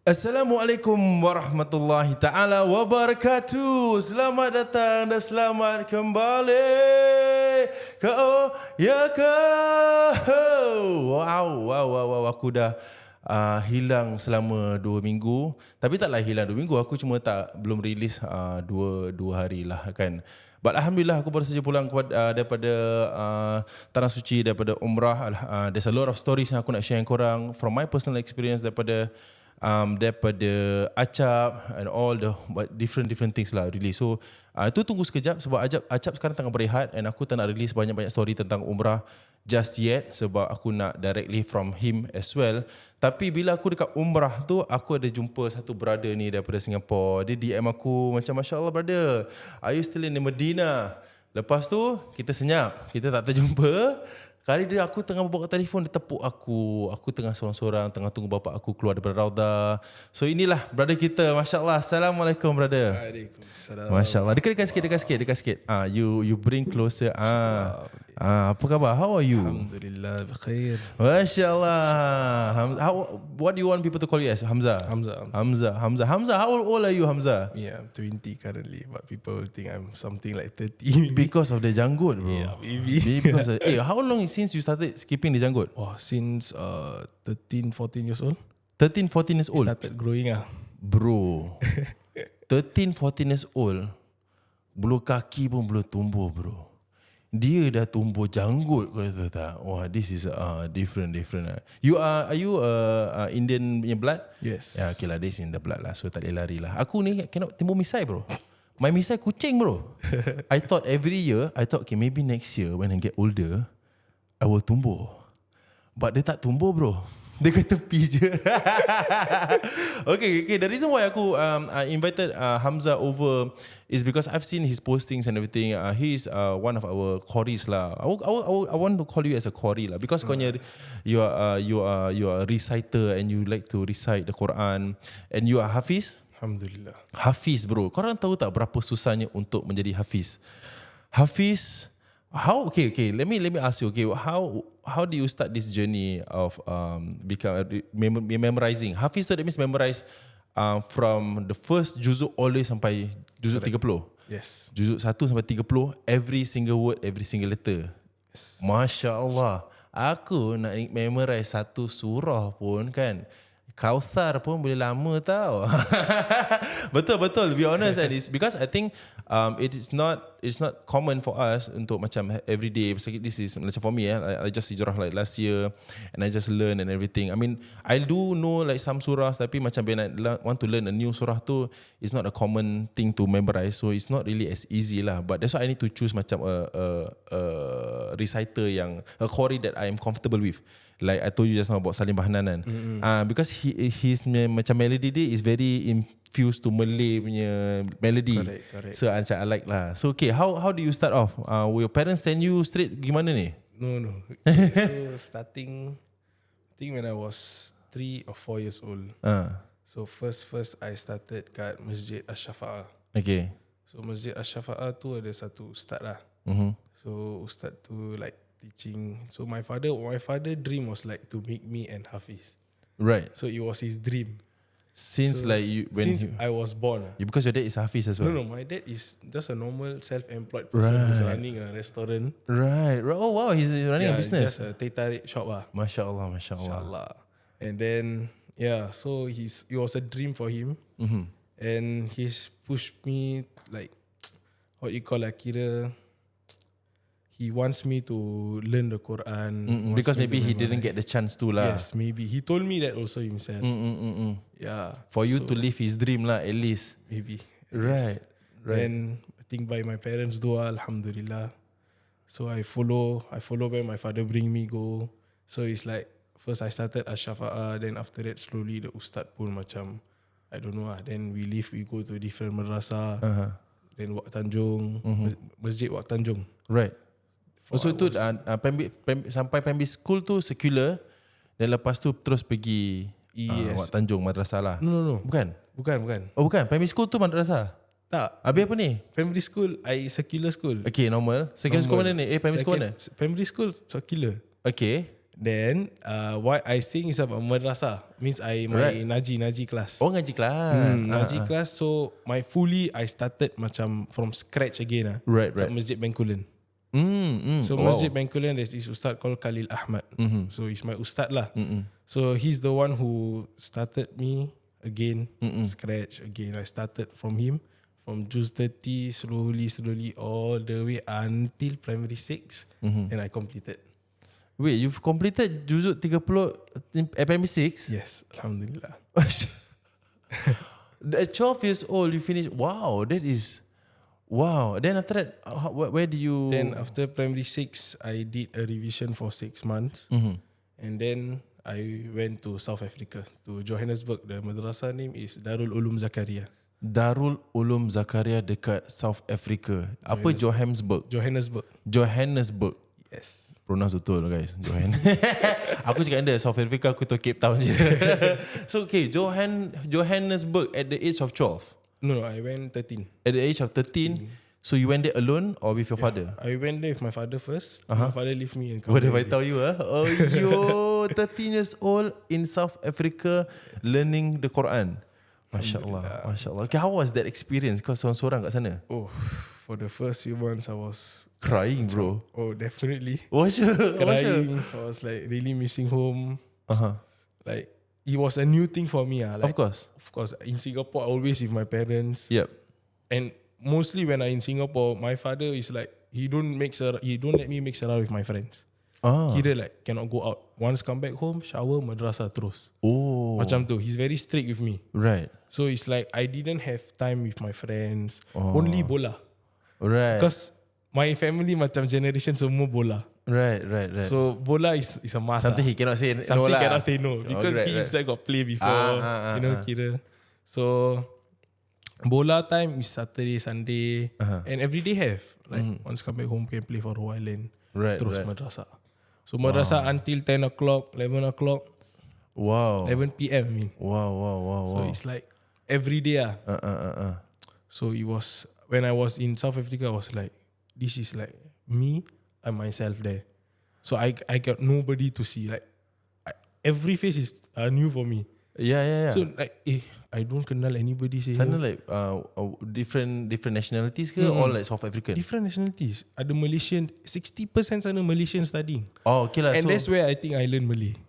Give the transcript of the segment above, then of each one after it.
Assalamualaikum warahmatullahi ta'ala wabarakatuh. Selamat datang dan selamat kembali ke Wow, aku dah hilang selama 2 minggu. Tapi taklah hilang 2 minggu, aku cuma belum release 2 hari lah kan. But Alhamdulillah aku baru saja pulang daripada Tanah Suci, daripada Umrah. There's a lot of stories yang aku nak share dengan korang from my personal experience daripada acap and all the different things lah really. So itu tunggu sekejap sebab acap sekarang tengah berehat and aku tak nak release banyak-banyak story tentang Umrah just yet sebab aku nak directly from him as well. Tapi bila aku dekat Umrah tu, aku ada jumpa satu brother ni daripada Singapore. Dia DM aku macam, Masya Allah brother, are you still in Medina? Lepas tu kita senyap, kita tak terjumpa. Kali dia aku tengah berbual kat telefon, dia tepuk aku. Aku tengah sorang-sorang, tengah tunggu bapak aku keluar daripada Raudah. So inilah brother kita, Masya Allah. Assalamualaikum brother. Waalaikumsalam. Masya Allah. Dekat sikit. You bring closer. Apa khabar? How are you? Alhamdulillah, bikhair. Masya Allah. What do you want people to call you as? Hamza. Hamza. How old are you, Hamza? Yeah, I'm 20 currently, but people will think I'm something like 30. Because of the janggut, bro. Yeah, maybe. Because how long since you started skipping the janggut? Oh, since 13, 14 years old. 13, 14 years old? Started growing Bro. 13, 14 years old, bulu kaki pun belum tumbuh, bro. Dia dah tumbuh janggut, kau tahu tak? Wah, this is different. Are you Indian punya blood? Yes. Ya, okay lah, this in the blood lah. So tak boleh lari lah. Aku ni cannot timbul misai, bro. My misai kucing, bro. I thought every year, okay, maybe next year when I get older, I will tumbuh. But dia tak tumbuh, bro. Dia kat tepi je. Okay. The reason why aku I invited Hamza over is because I've seen his postings and everything. He's one of our Qoris lah. I want to call you as a Qori lah because you are a reciter and you like to recite the Quran and you are hafiz. Alhamdulillah. Hafiz, bro. Korang tahu tak berapa susahnya untuk menjadi hafiz? Hafiz, how? Okay. Let me ask you. Okay, how do you start this journey of memorizing? Hafiz tu that means memorize from the first juzuk all the way sampai juzuk 30. Yes. Juzuk 1 sampai 30, every single word, every single letter. Yes. Masya Allah. Aku nak memorize satu surah pun kan, Kauthar pun boleh lama tau. Betul. To be honest, and it's because I think it's not common for us untuk macam everyday. This is macam for me, I just hijrah like last year and I just learn and everything. I mean, I do know like some surahs, tapi macam when I want to learn a new surah tu, it's not a common thing to memorize. So it's not really as easy lah. But that's why I need to choose macam a reciter a Qori that I am comfortable with. Like I told you just now about Salim Bahnan kan. Because his macam melody dia is very infused to Malay punya melody. Correct. So I like lah. So okay, how do you start off? Will your parents send you straight gimana ni? No. Okay, so starting, I think when I was 3 or 4 years old. So first I started kat Masjid Ash-Shafa'ah. Okay. So Masjid Ash-Shafa'ah tu ada satu ustaz lah. So ustaz tu like teaching. So my father dream was like to make me an hafiz. Right. So it was his dream. Since I was born. Because your dad is hafiz as well. No, my dad is just a normal self-employed person who's running a restaurant. Right. Oh wow, he's running a business. Just a teh tarik shop lah. Masya Allah. And then so it was a dream for him. And he's pushed me like what you call kira. He wants me to learn the Quran. Because maybe he didn't get the chance to lah. Yes, maybe. He told me that also himself. Yeah. For you to live his dream lah at least. Maybe. Right. Then I think by my parents' dua, alhamdulillah. So I follow where my father bring me go. So it's like first I started Ash-Shafa'ah, then after that slowly the ustaz pun macam I don't know lah. Then we go to different madrasah. Then Wak Tanjung, Masjid Wak Tanjung. Right. So tu sampai primary school tu secular, dan lepas tu terus pergi Wak Tanjung madrasah lah. No. Bukan. Oh, bukan. Primary school tu madrasah. Tak. Habis apa ni? Primary school, secular school. Okay, normal. Secondary school mana ni? Primary school mana? Primary school secular. Okay. Then what I think is about madrasah means my Naji class. Oh, ngaji kelas. Naji class. So I started macam from scratch again. Right. From Masjid Bencoolen. So Masjid Bencoolen, there's this ustad called Khalil Ahmad. So he's my ustad lah. So he's the one who started me again, scratch again. I started from him, from Juz 30, slowly, all the way until primary 6. And I completed. Wait, you've completed juzuk 30 primary 6? Yes, Alhamdulillah. At 12 years old, you finished. Wow, that is... Wow. Then after that, where do you... Then after primary 6, I did a revision for 6 months. And then I went to South Africa, to Johannesburg. The madrasah name is Darul Ulum Zakaria. Darul Ulum Zakaria dekat South Africa. Apa Johannesburg? Johannesburg. Yes. Pronounce betul guys. Aku cakap anda South Africa, aku tahu Cape Town je. So okay, Johannesburg at the age of 12. No, I went 13. At the age of 13, so you went there alone or with your father? I went there with my father first. My father left me and come What have I back. tell you? Oh, yo, 13 years old in South Africa learning the Quran. Masya Allah. Okay, how was that experience? Kau seorang-seorang kat sana? Oh, for the first few months I was crying, bro. Oh, definitely. Was you crying? I was like really missing home. Like it was a new thing for me. Like, of course. In Singapore, always with my parents. Yep. And mostly when I'm in Singapore, my father is like he don't let me mix around with my friends. Kira like cannot go out. Once come back home, shower, madrasah terus. Oh. Macam tu. He's very strict with me. Right. So it's like I didn't have time with my friends. Only bola. Right. Because my family macam generation semua bola. Right. So bola is a must. Something he cannot say no. Something cannot say no. Because right, he himself got play before. Kira. So bola time is Saturday, Sunday. And every day have. Like once come back home can play for a while and terus madrasah. So madrasah until 10 o'clock, 11 o'clock. Wow. 11 p.m. I mean. Wow. So it's like every day. So it was, when I was in South Africa, I was like, this is like me and myself there. So I got nobody to see. Like every face is new for me. Yeah. So like, I don't kenal anybody. Sana like different nationalities ke or like South African? Different nationalities. Ada Malaysian, 60% sana Malaysian studying. Oh, okay lah. And that's where I think I learn Malay.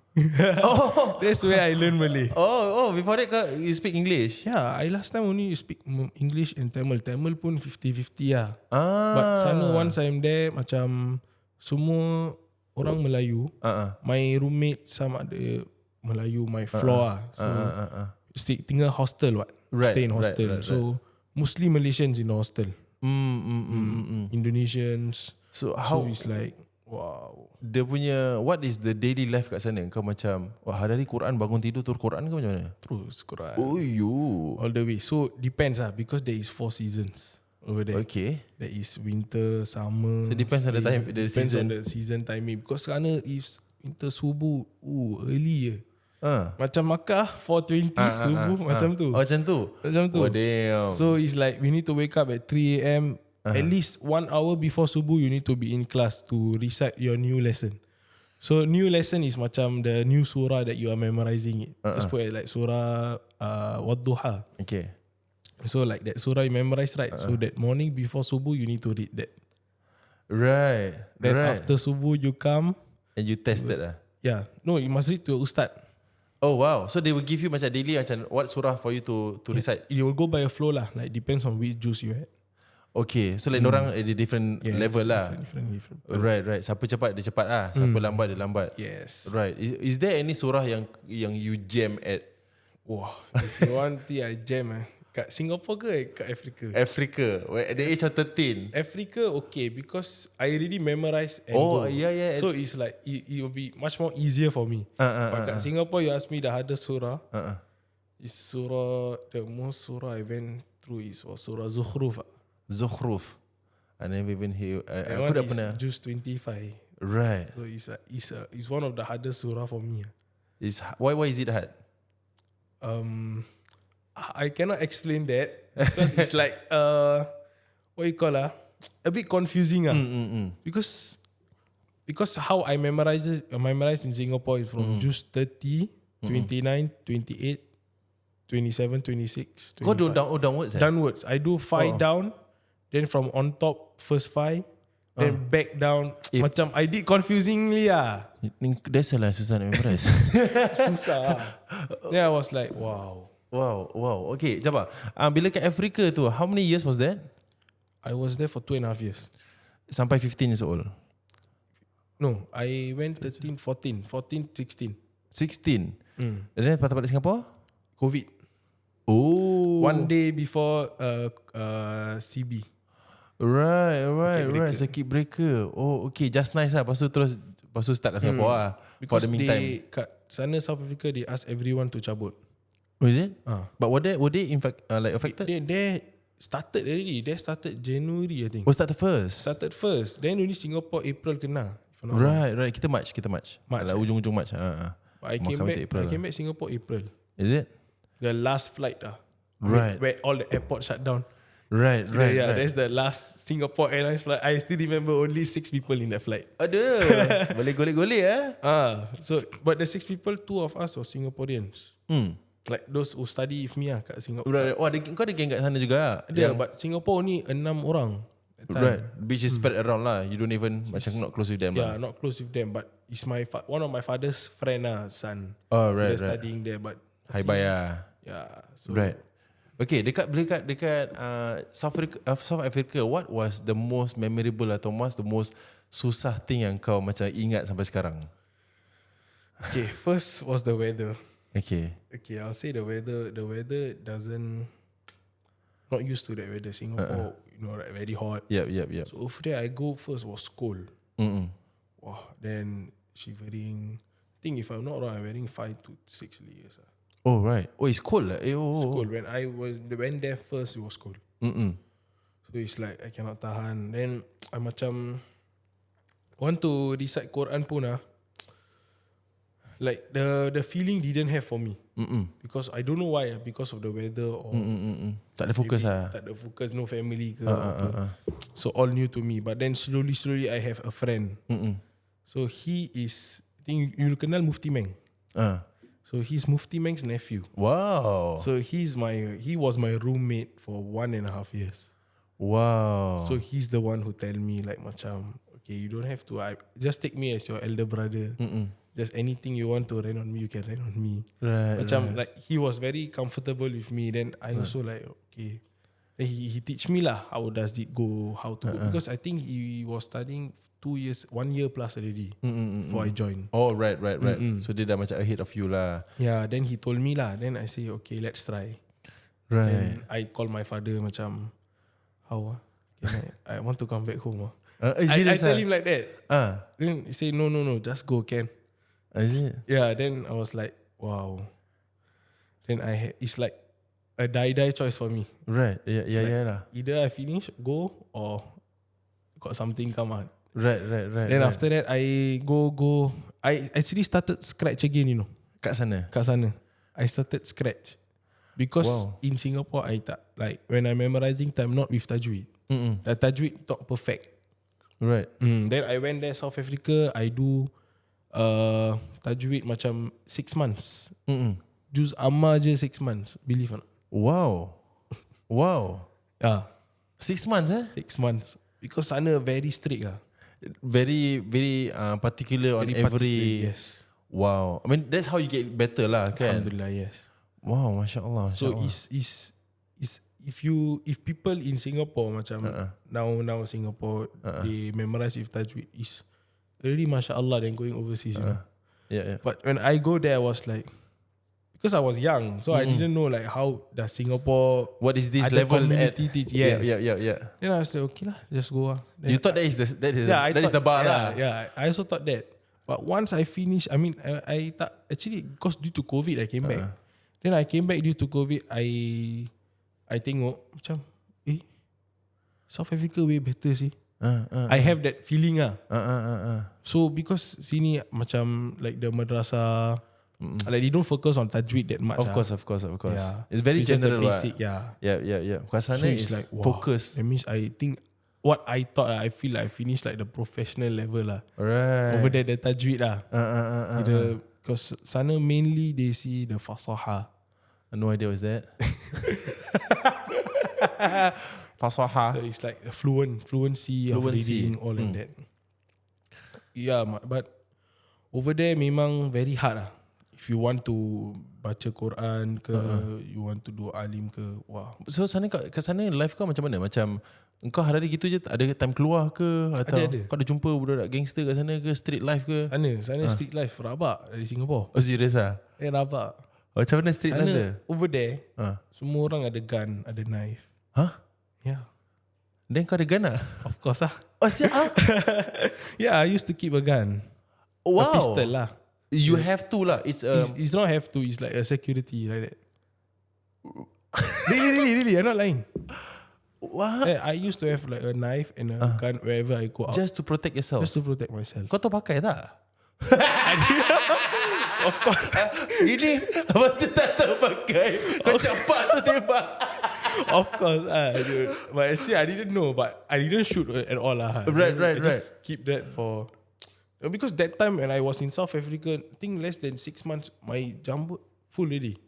That's where I learn Malay. Oh, before that you speak English? Yeah, I last time only speak English and Tamil. Tamil pun 50-50 lah. But sana once I'm there, macam semua orang Melayu. My roommate sama ada Melayu, my floor So tinggal hostel stay in hostel. So mostly Malaysians in the hostel. Indonesians. So it's like, wow. Dia punya, what is the daily life kat sana? Kau macam, hari-hari Quran, bangun tidur turun Quran ke macam mana? Terus Quran. Oh, you. All the way. So depends because there is 4 seasons over there. Okay. There is winter, summer. So depends on the time, the depends season. on the season timing. Because sana is winter subuh, early je. Macam Makkah 4:20 subuh macam tu. Oh, macam tu. Oh, damn. So it's like we need to wake up at 3 a.m. At least 1 hour before subuh you need to be in class to recite your new lesson. So new lesson is macam the new surah that you are memorizing it. Let's put it like surah Wadduha. Okay. So like that surah you memorize, right? So that morning before subuh you need to read that. Right. Then after subuh you come and you test that lah. Yeah. No, you must read to your ustad. Oh wow. So they will give you macam daily macam what surah for you to recite. It will go by a flow lah. Like depends on which juz you had. Okay. So like orang at the different level lah. Different. Right. Siapa cepat dia cepat lah. Siapa lambat dia lambat. Yes. Right. Is there any surah yang you jam at? Wah, if you want I jam kat Singapore ke kat Afrika? Africa. At the age of 13. Africa okay because I already memorized and go. Yeah. So it's like it will be much more easier for me. But kat Singapore you ask me the hardest surah. Is surah, the most surah I went through was surah Zukhruf. I never even hear. Aku dah pernah. Juz 25. Right. So it's one of the hardest surah for me. Why is it hard? I cannot explain that because it's like what you call a bit confusing because because how I memorize in Singapore is from just 30, 29, 28, 27, 26, 25. Kau do downwards Downwards. I do 5 down, then from on top first 5, then back down. Macam I did confusingly That's lah susah nak memorize. Susah. Then I was like, wow. Wow. Okay, Jabbar. Bila kat Afrika tu, how many years was that? I was there for 2.5 years. Sampai 15 years old. No, I went 13, 14, 16. 16. And then patah balik Singapore? COVID. Oh. One day before CB. Right. Circuit breaker. Oh, okay. Just nice lah. Lepas tu start kat Singapore lah. For Because the meantime. kat sana South Africa, they ask everyone to cabut. Oh, is it? But were they in fact like affected? They started already. They started January, I think. Oh, started first. Started first. Then only Singapore April kena. if I'm not wrong. Right. Kita March. March, Like ujung-ujung March. But I came back Singapore April. Is it? The last flight Right. where all the airports shut down. Right. That's the last Singapore Airlines flight. I still remember only 6 people in that flight. Ada. Boleh golek-golek So but the 6 people, 2 of us were Singaporeans. Like those who study with me kat Singapore. Right. Oh, kau ada geng kat sana juga? Ada, but Singapore ni 6 orang. Right. Which is spread around lah. You don't even macam not close with them Yeah, not close with them. But it's one of my father's friend son. Oh, right. They're studying there, but Hai baya. yeah. So Right. Okay, dekat South Africa, what was the most memorable atau what's the most susah thing yang kau macam ingat sampai sekarang? Okay, first was the weather. Okay, I'll say the weather doesn't, not used to that weather. Singapore, like very hot. Yep. So over there, I go first was cold. Wow, then shivering. I think if I'm not wrong, I'm wearing 5 to 6 layers. Oh, right. Oh, it's cold lah. It's cold. When I went there first, it was cold. So it's like I cannot tahan. Then I macam want to recite Quran pun like the feeling didn't have for me. Because I don't know why. Because of the weather or tak ada fokus tak ada fokus, no family ke so all new to me. But then slowly I have a friend. So he is, I think you kenal Mufti Meng. So he's Mufti Meng's nephew. Wow. So he was my roommate for 1.5 years. Wow. So he's the one who tell me like macam, okay, you don't have to, just take me as your elder brother. Just anything you want to rent on me, you can rent on me. Right. Macam like he was very comfortable with me. Then I also like, okay. Then he teach me lah how does it go, how to go. Because I think he was studying 2 years, 1 year plus already before I joined. Oh, right. So dia dah macam ahead of you lah. Yeah, then he told me lah. Then I say, okay, let's try. Right. Then I call my father macam, how I want to come back home. I tell him like that. Then he say, no, just go, can. Is it? Yeah, then I was like, wow. Then it's like a die choice for me. Right. Yeah lah. Either I finish, go, or got something come out. Right. Then after that, I go. I actually started scratch again, Kat sana. I started scratch. Because in Singapore, I tak, like when I'm memorizing time, not with tajweed. The tajweed talk perfect. Right. Then I went there, South Africa, I do tajweed macam 6 months. Juz amma je 6 months. Believe or not? Wow. 6 months 6 months. Because sana very strict Very particular on every. Yes. Wow. I mean that's how you get better lah, kan? Alhamdulillah, yes. Wow, Masya Allah. So is if people in Singapore macam now Singapore they memorize if tajweed is already Masya Allah than going overseas. Yeah. But when I go there, I was like, because I was young, so I didn't know like how does Singapore, what is this other level at? teach. Yes. Yeah. Then I was like, okay lah, just go. You thought that is the bar lah. Yeah, I also thought that. But once I finished, I mean, I thought actually because due to COVID I came back. Then I came back due to COVID. I tengok macam, South Africa way better sih. I have that feeling So because sini macam like the madrasah, like they don't focus on tajweed that much. Of course. Yeah. It's very It's just the general. basic, Yeah. Because sana So is it's like, wow, focus. That means I think what I thought lah. I feel like I finished like the professional level lah. Right. Over there the tajweed lah. Because sana mainly they see the fasaha. No idea what's that. Fasaha. So it's like a fluency of reading, all like that. Yeah, but over there memang very hard lah. If you want to baca Quran ke, you want to do alim ke, wah. So sana ke sana life kau macam mana? Macam kau hari-hari gitu je, ada time keluar ke atau ada. kau ada jumpa budak gangster kat sana ke, street life ke? Sana street life rabak dari Singapore. Oh serius ah? Rabak. Macam mana street life dia? Over there, semua orang ada gun, ada knife. Huh? Yeah. Then kau ada gun lah? Of course lah. Oh siap. Yeah, I used to keep a gun. Wow. A pistol lah. You have to lah. It's not have to. It's like a security like that. Really. I'm not lying. What? I used to have like a knife and a gun wherever I go out. Just to protect yourself. Just to protect myself. Kau tahu pakai tak? Of course. Ini macam tak tahu pakai. Kau cepat tu tembak. Of course. Dude. But actually I didn't know. But I didn't shoot at all lah. Right. I just keep that for. Because that time when I was in South Africa, I think less than 6 months, my jumbo full already.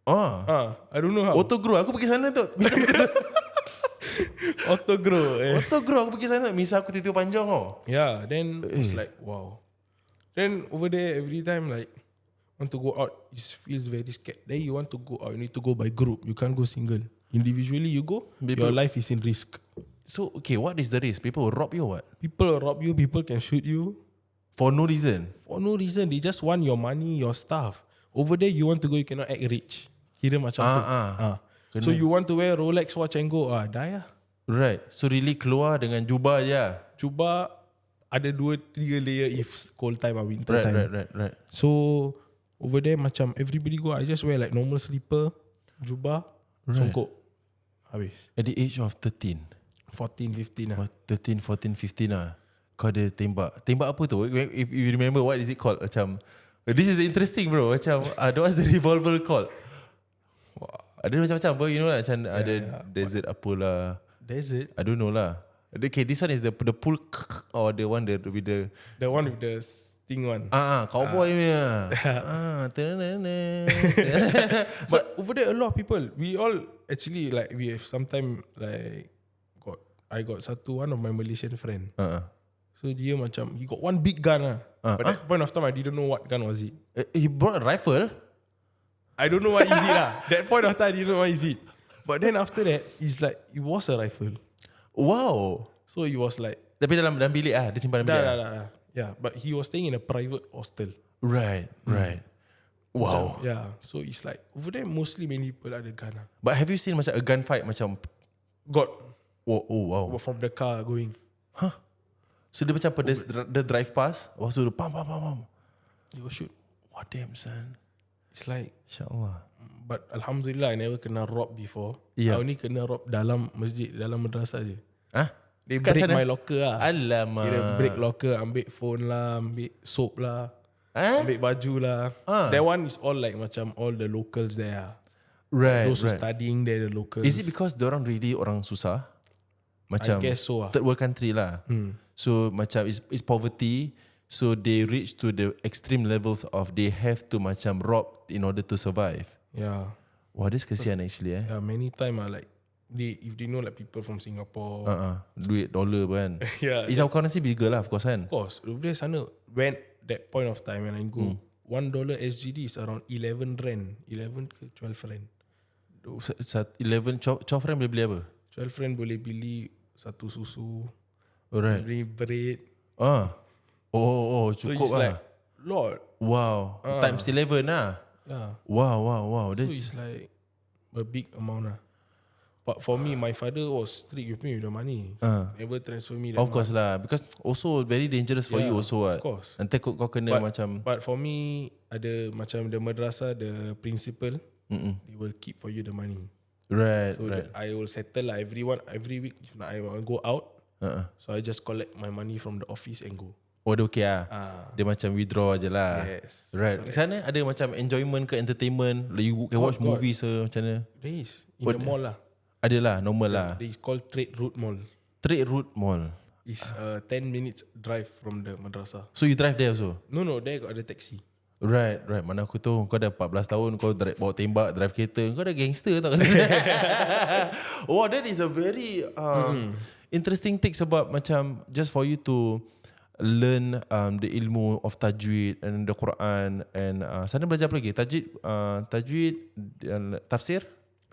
I don't know how. Auto grow. Aku pergi sana tu. Auto grow. Auto grow aku pergi sana. Misal aku tidur panjang tau. Yeah, then it's like wow. Then over there every time like want to go out, it feels very scared. Then you want to go out, you need to go by group. You can't go single. Individually you go, your life is in risk. So okay, what is the risk? People will rob you or what? People will rob you. People can shoot you. For no reason? For no reason. They just want your money, your stuff. Over there, you want to go, you cannot act rich. Kira macam tu. So you want to wear Rolex watch and go, die lah. Right. So really keluar dengan jubah je. Jubah ada 2-3 layer if cold time or winter time. Right. So over there macam everybody go, I just wear like normal slipper, jubah, songkok. Habis. At the age of 13? 14, 15 lah. 13, 14, 15 lah. Kau ada tembak. Tembak apa tu? If you remember, what is it called? Macam, this is interesting bro. Macam, what's the revolver called? Ada macam-macam apa, you know lah. Macam ada desert apalah. Desert? I don't know lah. Okay, this one is the pull or the one with the... The one with the sting one. Cowboy punya. But over there a lot of people. We all actually like, we have sometime like, I got one of my Malaysian friend. So dia macam, he got one big gun lah. But that point of time, I didn't know what gun was it. He brought a rifle? I don't know what is it lah. That point of time, I didn't know what is it. But then after that, it's like, it was a rifle. Wow. So he was like... Tapi dalam bilik dia simpan dalam bilik Yeah, but he was staying in a private hostel. Right. Wow. Macam, yeah, so it's like, over there, mostly many people ada gun lah. But have you seen macam a gunfight macam... Got. Oh wow. From the car going. So dia macam the drive past. So dia pam. They will shoot. What damn son. It's like, InsyaAllah. But Alhamdulillah, I never kena rob before. Yeah. I only kena rob dalam masjid, dalam madrasah je. They Kat break sana? my locker lah. Alamak. Kira break locker, ambil phone lah, ambil soap lah, ambil baju lah. That one is all like macam all the locals there. Right. Those who studying there, the locals. Is it because diorang really orang susah? Macam I guess so lah. third world country lah. So macam it's poverty. So they reach to the extreme levels of they have to macam rob in order to survive. Yeah. Wah, this kesian actually Yeah, many time like if they know like people from Singapore. Duit dollar kan. Yeah. Is our currency bigger lah of course kan. Of course. Over there sana, when that point of time when I go, $1 SGD is around 11 rand. 11 ke 12 rand. 11, 12 rand boleh beli apa? 12 rand boleh beli satu susu. Alright. Beli bread. Cukup so it's lah. like lot. Wow. Times 11 lah. Yeah. Wow. So it's like a big amount lah. But for me, my father was strict with me with the money. Never transfer me that Of course much. lah. Because also very dangerous for you also. Of course. Nanti kau kena macam. But for me, ada macam the madrasah, the principal, they will keep for you the money. Right. So I will settle lah every week. If I want to go out, so I just collect my money from the office and go. Oh, dia okay lah. Dia macam withdraw je lah. Yes. Right. Sana ada macam enjoyment ke entertainment? Like you can watch movies ke macam mana? There is. In the mall lah. Ada lah, normal lah. They call trade route mall. Trade Route Mall. It's 10 minutes drive from the madrasah. So you drive there also? No, there got the taxi. Right. Mana aku tahu kau dah 14 tahun, kau bawa tembak, drive kereta. Kau dah gangster tau. Oh, that is a very interesting take sebab macam just for you to learn the ilmu of tajweed and the Quran and sana belajar apa lagi? Tajweed tafsir?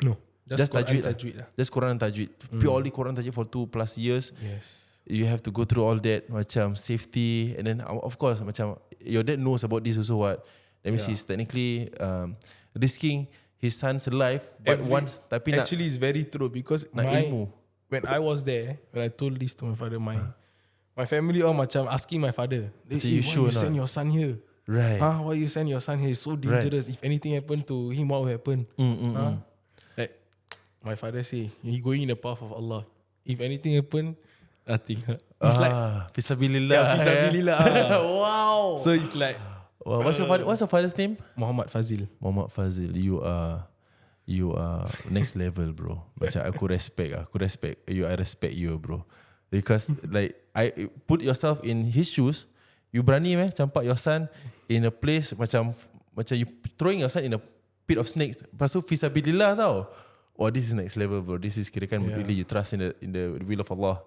No, Just tajweed lah. Tajweed lah. Just Quran and tajweed. Purely Quran tajweed for 2+ years. Yes. You have to go through all that macam safety and then of course macam your dad knows about this also what. Let me see, he's technically risking his son's life but once tapi actually it's very true because ilmu. When I was there, when I told this to my father, my family all macam asking my father, So "Hey, you why sure you send your son here? Right. Why you send your son here? It's so dangerous. If anything happen to him, what will happen?" Like my father say, he going in the path of Allah. If anything happen, nothing. It's like fisabilillah. fisabilillah. Wow. So it's like what's your father's name? Muhammad Fazil. Muhammad Fazil. You are next level, bro. Macam aku respect. I respect you, bro. Because like I put yourself in his shoes. You berani campak your son in a place macam you throwing your son in a pit of snakes. Lepas tu fisabilillah tau. Oh, this is next level, bro. This is kirakan really you trust in the will of Allah.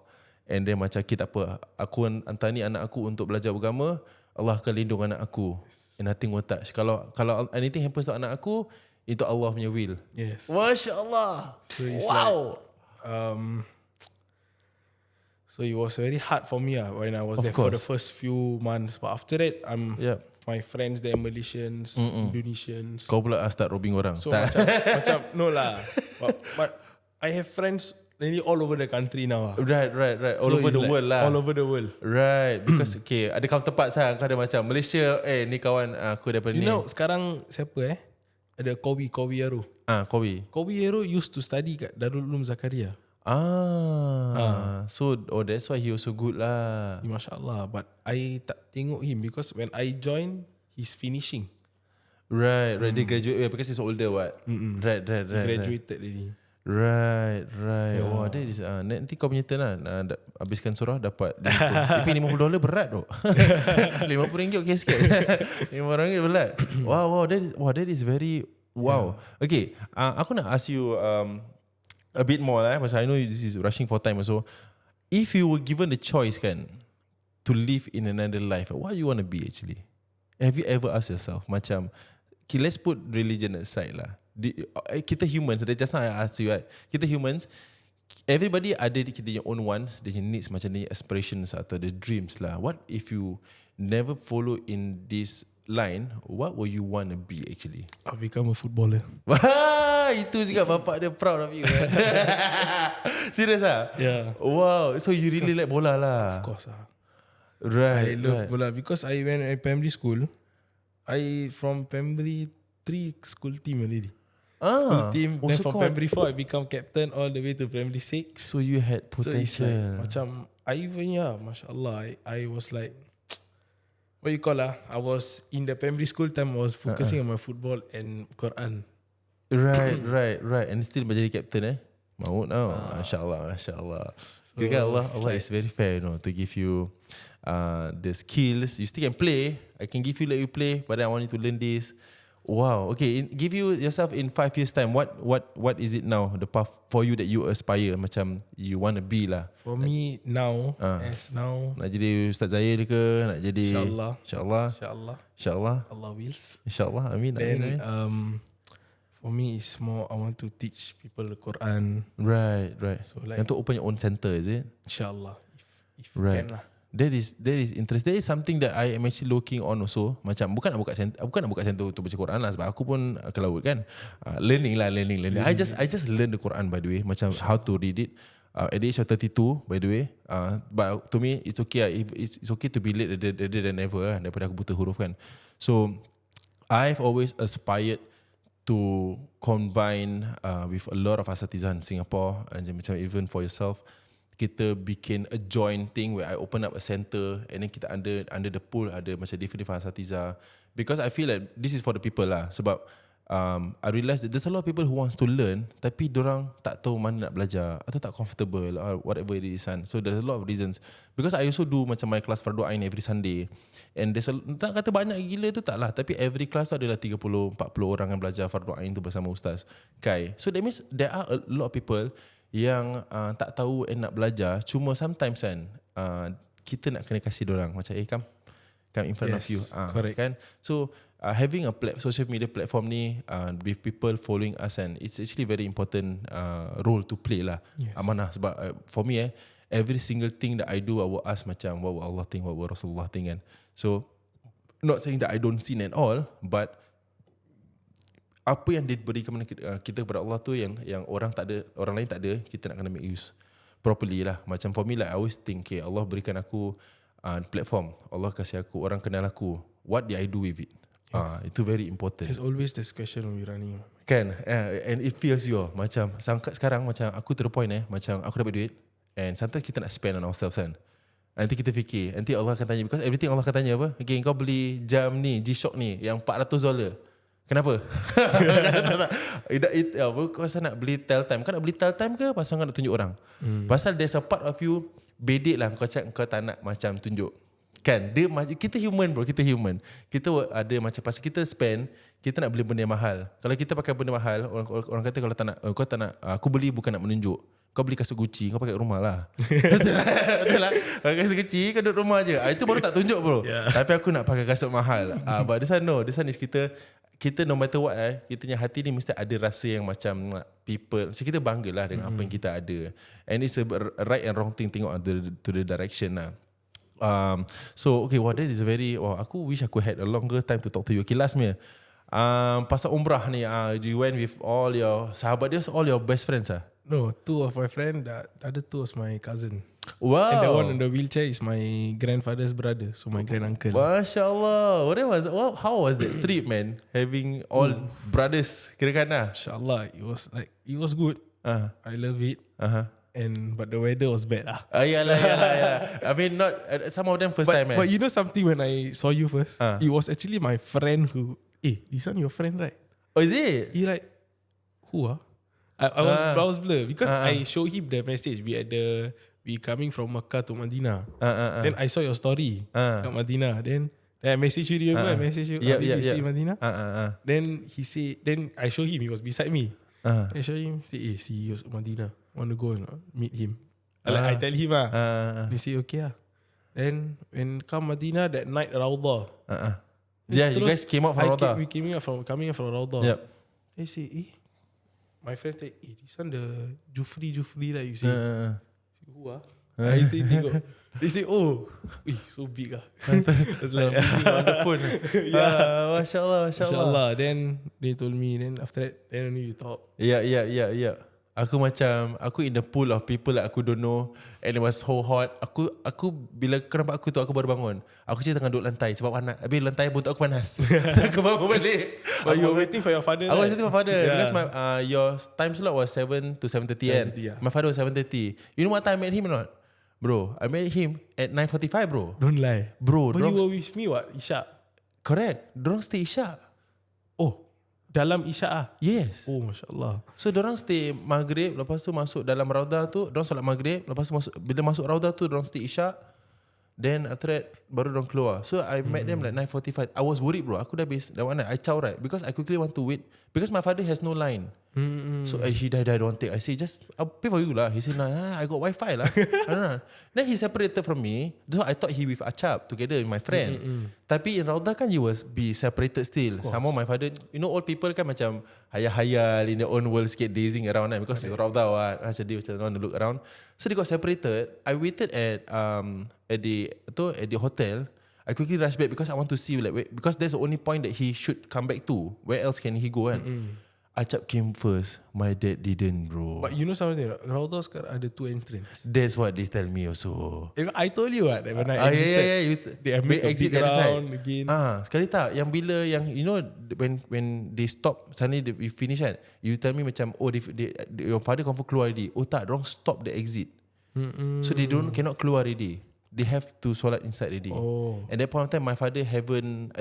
And then macam kita apa, aku hantar ni anak aku untuk belajar agama, Allah akan lindung anak aku. And nothing will touch. Kalau anything happens to anak aku, itu Allah punya will. Yes. Masya Allah. So it's wow. So it was very hard for me when I was there for the first few months. But after that, my friends there, Malaysians, Indonesians. Kau pula start robbing orang. So macam no lah. But I have friends nearly all over the country now. Right. All over the world lah. All over the world. Right. Because okay, ada counterpart saya. Kau ada macam Malaysia, ni kawan aku daripada ni. You know sekarang siapa ada Kowi Yaro. Kowi Yaro used to study kat Darul Ulum Zakaria. So that's why he was so good lah. Masya Allah. But I tak tengok him because when I joined, he's finishing. Right. Dia graduate because he's older what. Right. He graduated already. Right. Yeah. Wah, that is nanti kau punya turn lah. Habiskan surah dapat tapi $50 berat tu. RM50 okey sikit. RM50 berat. Wow, that is very wow. Yeah. Okay, aku nak ask you a bit more lah, because I know this is rushing for time also. If you were given the choice kan to live in another life, what you want to be actually? Have you ever asked yourself macam, okay, let's put religion aside lah. Kita humans, just now I asked you, right? Kita humans, everybody ada kita own wants, their needs, macam ni aspirations atau the dreams lah. What if you never follow in this line, what will you want to be actually? I'll become a footballer. Itu juga bapak dia proud of you. Serious ah? Yeah. Wow, so you really like bola lah. Of course Right. I love bola because I went at primary school. I from primary 3 school team already. School team. Then from primary 4 I become captain all the way to primary 6. So you had potential. So it's like, macam I even mashallah, I was like, what you call I was in the primary school time, I was focusing on my football and Quran. Right. And still menjadi captain Maut now. Masya-Allah. So Allah is very fair, to give you the skills. You still can play. I can give you, let you play, but then I want you to learn this. Wow. Okay. Give you yourself in 5 years time. What is it now? The path for you that you aspire, macam you want to be lah. For me now, as now, nak jadi Ustaz Zahir ke? Nak jadi InsyaAllah. Allah wills. InsyaAllah. Amin. Then for me it's more I want to teach people the Quran. Right. So like, and to open your own center, is it? InsyaAllah. If right. can lah. That is interesting. That is something that I am actually looking on also. Macam bukan nak buka center untuk baca Quran lah, sebab aku pun ke laut kan. Learning. I just learn the Quran, by the way, macam how to read it. At the age of 32, by the way. But to me it's okay. It's okay to be late rather than never daripada aku buta huruf kan. So I've always aspired to combine with a lot of asatizah in Singapore, and macam even for yourself, kita bikin a joint thing where I open up a center and then kita under the pool ada macam different asatizah, because I feel like this is for the people lah. Sebab I realised that there's a lot of people who wants to learn tapi dorang tak tahu mana nak belajar atau tak comfortable or whatever it is kan. So there's a lot of reasons. Because I also do macam my class fardu ain every Sunday, and there's tak kata banyak gila tu tak lah, tapi every class tu adalah 30-40 orang yang belajar fardu ain tu bersama ustaz Kai. So that means there are a lot of people yang tak tahu and nak belajar, cuma sometimes kan kita nak kena kasih dorang macam come in front of you, correct. Kan. So having a social media platform ni with people following us, and it's actually very important role to play lah. Yes. Amanah sebab for me every single thing that I do, I will ask macam what will Allah think, what will Rasulullah think kan. So not saying that I don't sin at all, but apa yang diberikan kita kepada Allah tu yang orang tak ada, orang lain tak ada, kita nak kena make use properly lah. Macam for me like I always think, okay, Allah berikan aku platform, Allah kasih aku orang kenal aku, what did I do with it? Yes. Itu very important. There's always this question when we're running. Kan, and it feels you macam sekarang macam aku to the point macam aku dapat duit, and sometimes kita nak spend on ourselves kan. Nanti kita fikir, nanti Allah akan tanya, because everything Allah akan tanya apa? Okay, kau beli jam ni, G-Shock ni yang $400. Kenapa? Kau pasal nak beli tell time. Kau nak beli tell time ke pasal kau nak tunjuk orang? Pasal there's a part of you bedek lah kau cakap kau tak nak macam tunjuk. Kan, kita human bro, kita human. Kita ada macam pasal kita spend, kita nak beli benda yang mahal. Kalau kita pakai benda mahal, orang kata kalau tak nak, kau tak nak, aku beli bukan nak menunjuk. Kau beli kasut Gucci, kau pakai rumah lah. Betul lah. Kasut Gucci, kau duduk rumah je. Itu baru tak tunjuk bro. Yeah. Tapi aku nak pakai kasut mahal. But this one no. This one is kita no matter what kita punya hati ni mesti ada rasa yang macam people. So kita bangga lah dengan apa yang kita ada. And it's a right and wrong thing, tengok to the direction lah. So okay, that is very, aku wish aku had a longer time to talk to you. Okay, last me. Pasal umrah ni, you went with all your sahabat dia, all your best friends ah? No, 2 of my friends, the other 2 was my cousin. Wow. And the one in the wheelchair is my grandfather's brother, so my grand uncle. Masya Allah. How was that trip, man? Having all brothers, kira-kira lah. Inshallah, it was good. I love it. But the weather was bad lah. Yalah. I mean, not some of them first time. But you know something, when I saw you first, it was actually my friend who, this one your friend, right? Oh, is it? He like, who ah? I was blur because I showed him the message. We coming from Makkah to Madinah. Then I saw your story kat Madinah. Then I message you. Remember I message you? Yeah. Stay in Madinah. Then he say. Then I show him. He was beside me. I show him. Say, see you Madinah. Want to go and meet him? I tell him He say okay Then when come Madinah that night Raudah. Yeah, you guys came out from Raudah. We coming out from Raudah. Yep. They say, my friend say, this one the Jufri lah you say. Who I tengok. They say, so big It's like busy on the phone. Yeah. Masya Allah. Then they told me. Then after that, then only we talk. Yeah. Aku in the pool of people that aku don't know, and it was so hot. Aku bila kau nampak aku tu, aku baru bangun. Aku je tengah duduk lantai sebab panas. Habis lantai pun aku panas. Aku bangun balik. But you were waiting for your father? I was waiting for my father because your time slot was 7 to 7:30 kan? My father was 7:30. You know what time I met him or not? Bro, I met him at 9:45 bro. Don't lie. Bro, but you were with me what? Isyak? Correct. Dorang stay Isyak. Dalam Isyak Yes. Masya Allah. So dorang stay maghrib, lepas tu masuk dalam raudah tu, dorang solat maghrib, lepas tu bila masuk raudah tu dorang stay Isyak. Then after that baru dorang keluar. So I met them like 9:45. I was worried bro. Aku dah habis dah mana. I chow right because I quickly want to wait because my father has no line. So he died, don't take. I say just I'll pay for you lah. He said nah, I got Wi-Fi lah. I don't know. Then he separated from me. So I thought he with Achap together with my friend. Tapi in Raudah kan you will be separated still. Sama my father, you know old people kan macam hayal-hayal in their own world, sikit dazing around kan because it's Raudah what. Jadi macam want to look around. So they got separated. I waited at the hotel. I quickly rush back because I want to see because that's the only point that he should come back to. Where else can he go kan? Acap came first. My dad didn't bro. But you know something, Raudah sekarang ada 2 entrance. That's what they tell me also. I told you that when I exited, they make a big round again. Sekali tak yang bila yang you know when they stop suddenly we finish kan, you tell me macam your father confirm keluar already. Tak, dorang stop the exit. So they cannot keluar already. They have to solat inside already. And that point of time my father haven't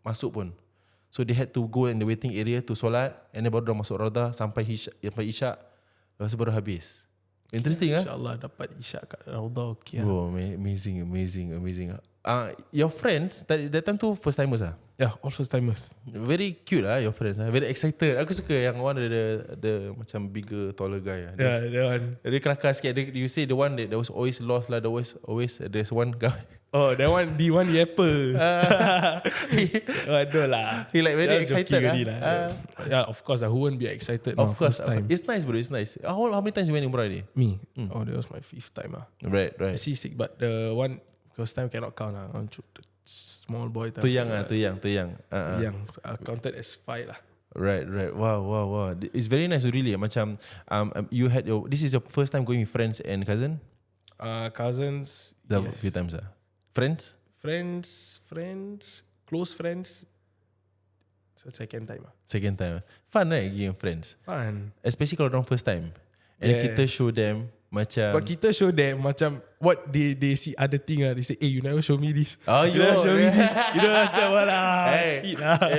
masuk pun. So they had to go in the waiting area to solat, and then baru dah masuk raudah sampai isyak, lepas tu baru habis. Interesting ah. InsyaAllah dapat isyak kat raudah. Okay, Oh, amazing. Your friends that time tu first timers ah? Yeah, all first timers. Very cute lah your friends. Very excited. Aku suka yang one the macam bigger, taller guy. Yeah, that one. Dia kelakar sikit. You say the one that was always lost lah. Always there's one guy. Oh, that one, the one yappers. Aduh lah. He like very excited lah. Yeah, of course. Who won't be excited? Of course. First time. It's nice bro, it's nice. How many times you went umrah ni? Me? Oh, that was my 5th time. Right. Actually sick, but the one first time cannot count. Small boy time. Too young. Young. So I counted as 5 lah. Right. Wow. It's very nice really. Macam you had this is your first time going with friends and cousin? Cousins. Dah yes. few times lah. Friends, close friends. So second time. Fun right game friends. Fun. Especially kalau orang first time. And kita show them macam. But kita show them macam what they see other thing They say, you never show me this. Oh, you never show me this. You know macam lah.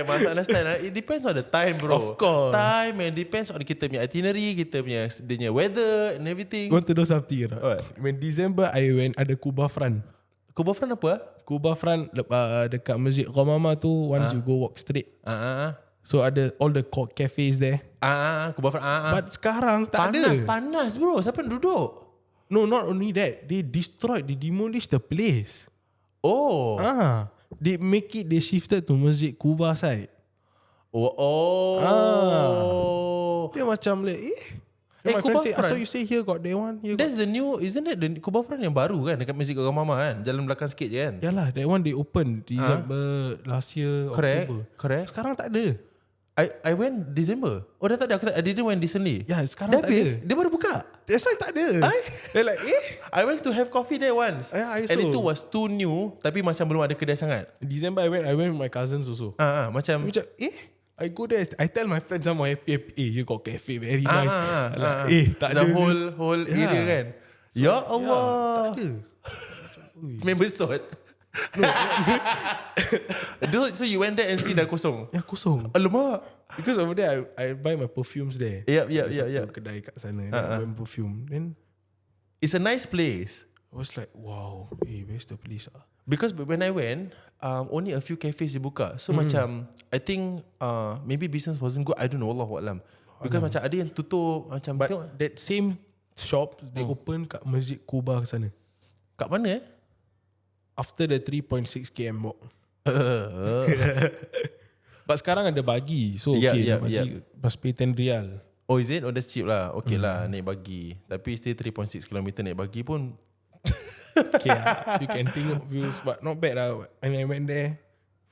Masa understand lah. It depends on the time bro. Of course. Time and depends on kita punya itinerary, kita punya weather and everything. Want to know something or not? What? When December I went ada Kuba Front. Kuba Front apa? Kuba Front dekat Masjid Qamama tu. Once you go walk straight. So ada all the cafes there. Kuba Front. But sekarang tak ada. Panas bro. Siapa nak duduk? No, not only that. They demolished the place. Oh. They shifted to Masjid Kuba side. Dia macam like my friend say, I thought you say here got that one. That's the new, isn't it the Kuba Front yang baru kan? Dekat Masjid Mama kan? Jalan belakang sikit je kan? Yalah, that one they open December last year. Correct. Sekarang tak ada. I went December. Oh dah tak ada. I didn't went recently. Ya, sekarang tak ada. Dia baru buka. That's why tak ada. They're like I went to have coffee there once. I and also. it was too new. Tapi macam belum ada kedai sangat. December I went with my cousins also. Macam I go there, I tell my friends I'm happy. You got cafe very nice. Tak ada. Whole area kan. Ya Allah. Tak ada. Member sort. So you went there and see dah kosong. Ya kosong. Alamak. Because over there I buy my perfumes there. Yeah. Kedai kat sana. I buy perfume. Then it's a nice place. I was like, wow, where's the place? Because when I went, only a few cafes dibuka. So macam, I think maybe business wasn't good. I don't know, Allahu A'lam. Because macam ada yang tutup. Macam but that same shop, they open kat Masjid Kuba ke sana. Kat mana After the 3.6 km walk. But sekarang ada bagi. So okay, bagi must pay 10 rial. Oh is it? Oh that's cheap lah. Okay lah, naik bagi. Tapi still 3.6 km naik bagi pun okay, you can tengok views, but not bad lah. And I went there,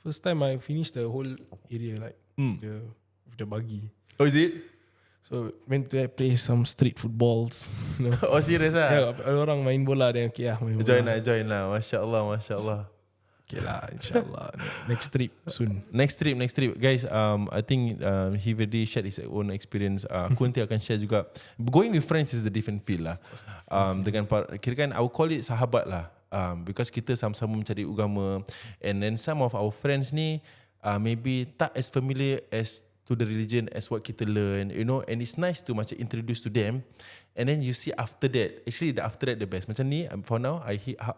first time I finished the whole area like with the buggy. Oh is it? So went to play some street footballs. Oh serious lah? Orang main bola then okay lah, main bola. Join lah. Masya Allah. Okay lah, insyaAllah. Next trip soon. Next trip. Guys, I think he already shared his own experience. Aku nanti akan share juga. Going with friends is a different feel lah. Dengan kira kan, I will call it sahabat lah. Because kita sama-sama mencari agama. And then some of our friends ni maybe tak as familiar as to the religion as what kita learn, you know. And it's nice to macam introduce to them. And then you see after that, actually after that the best. Macam ni, for now,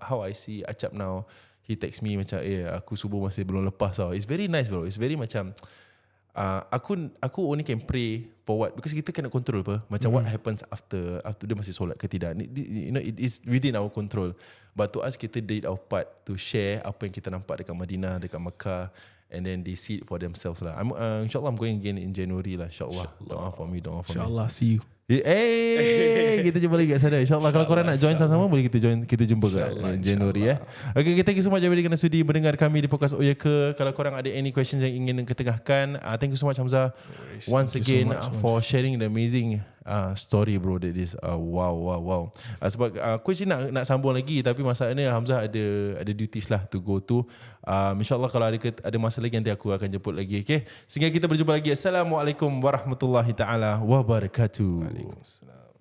how I see Acap now. He text me macam aku subuh masih belum lepas tau. It's very nice bro. It's very macam aku only can pray for what, because kita kena control apa macam what happens after dia masih solat ke tidak. You know, it is within our control. But to us, kita did our part to share apa yang kita nampak dekat Madinah, dekat Mekah, and then they see it for themselves lah. InsyaAllah I'm going again in January lah. InsyaAllah. Doa for me. InsyaAllah see you. Kita jumpa lagi kat sana. InsyaAllah kalau korang nak join sama-sama, boleh kita jumpa kat Januari Okay, thank you so much everybody kerana sudi mendengar kami di podcast Oya Ke. Kalau korang ada any questions yang ingin ketengahkan, thank you so much Hamza once again for sharing the amazing story bro. That is wow. Sebab aku actually nak sambung lagi, tapi masalahnya Hamza ada duties lah to go to. InsyaAllah kalau ada masa lagi nanti aku akan jemput lagi. Okay, sehingga kita berjumpa lagi. Assalamualaikum warahmatullahi taala wabarakatuh. Waalaikumsalam.